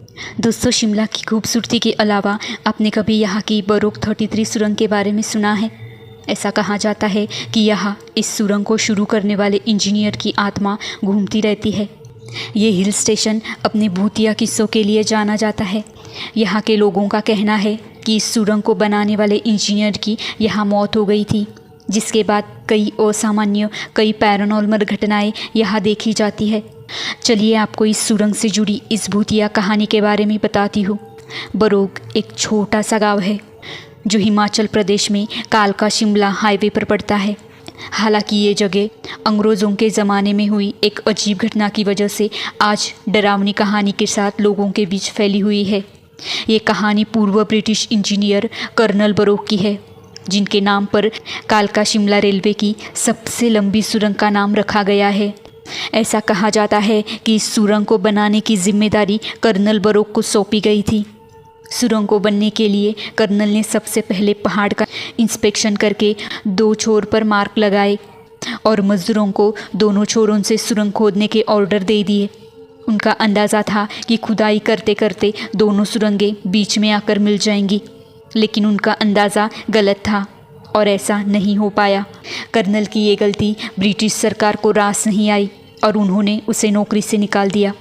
दोस्तों, शिमला की खूबसूरती के अलावा आपने कभी यहाँ की बरोक 33 सुरंग के बारे में सुना है? ऐसा कहा जाता है कि यहाँ इस सुरंग को शुरू करने वाले इंजीनियर की आत्मा घूमती रहती है। ये हिल स्टेशन अपने भूतिया किस्सों के लिए जाना जाता है। यहाँ के लोगों का कहना है कि इस सुरंग को बनाने वाले इंजीनियर की यहाँ मौत हो गई थी, जिसके बाद कई असामान्य कई पैरानॉर्मल घटनाएं यहाँ देखी जाती है। चलिए आपको इस सुरंग से जुड़ी इस भूतिया कहानी के बारे में बताती हूँ। बरोक एक छोटा सा गांव है जो हिमाचल प्रदेश में कालका शिमला हाईवे पर पड़ता है। हालांकि ये जगह अंग्रेज़ों के ज़माने में हुई एक अजीब घटना की वजह से आज डरावनी कहानी के साथ लोगों के बीच फैली हुई है। ये कहानी पूर्व ब्रिटिश इंजीनियर कर्नल बरोक की है, जिनके नाम पर कालका शिमला रेलवे की सबसे लंबी सुरंग का नाम रखा गया है। ऐसा कहा जाता है कि इस सुरंग को बनाने की जिम्मेदारी कर्नल बरोक को सौंपी गई थी। सुरंग को बनने के लिए कर्नल ने सबसे पहले पहाड़ का इंस्पेक्शन करके 2 छोर पर मार्क लगाए और मजदूरों को दोनों छोरों से सुरंग खोदने के ऑर्डर दे दिए। उनका अंदाज़ा था कि खुदाई करते करते दोनों सुरंगें बीच में आकर मिल जाएंगी, लेकिन उनका अंदाज़ा गलत था और ऐसा नहीं हो पाया। कर्नल की ये गलती ब्रिटिश सरकार को रास नहीं आई और उन्होंने उसे नौकरी से निकाल दिया।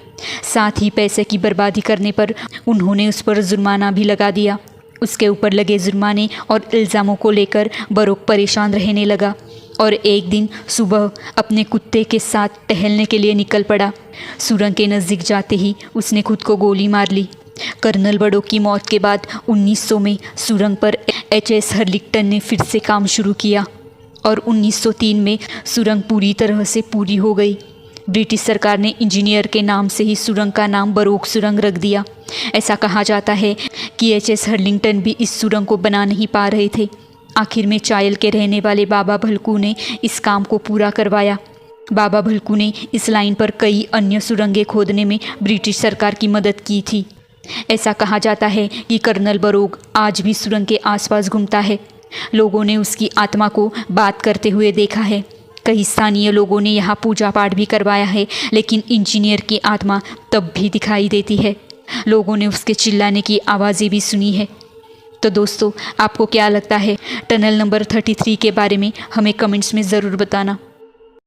साथ ही पैसे की बर्बादी करने पर उन्होंने उस पर जुर्माना भी लगा दिया। उसके ऊपर लगे जुर्माने और इल्ज़ामों को लेकर बरोक परेशान रहने लगा और एक दिन सुबह अपने कुत्ते के साथ टहलने के लिए निकल पड़ा। सुरंग के नज़दीक जाते ही उसने खुद को गोली मार ली। कर्नल बरोक की मौत के बाद 1900 में सुरंग पर एचएस हर्लिंगटन ने फिर से काम शुरू किया और 1903 में सुरंग पूरी तरह से पूरी हो गई। ब्रिटिश सरकार ने इंजीनियर के नाम से ही सुरंग का नाम बरोक सुरंग रख दिया। ऐसा कहा जाता है कि एचएस हर्लिंगटन भी इस सुरंग को बना नहीं पा रहे थे। आखिर में चायल के रहने वाले बाबा भलकू ने इस काम को पूरा करवाया। बाबा भलकू ने इस लाइन पर कई अन्य सुरंगें खोदने में ब्रिटिश सरकार की मदद की थी। ऐसा कहा जाता है कि कर्नल बरोक आज भी सुरंग के आसपास घूमता है। लोगों ने उसकी आत्मा को बात करते हुए देखा है। कई स्थानीय लोगों ने यहाँ पूजा पाठ भी करवाया है, लेकिन इंजीनियर की आत्मा तब भी दिखाई देती है। लोगों ने उसके चिल्लाने की आवाज़ें भी सुनी है। तो दोस्तों, आपको क्या लगता है टनल नंबर 33 के बारे में? हमें कमेंट्स में ज़रूर बताना।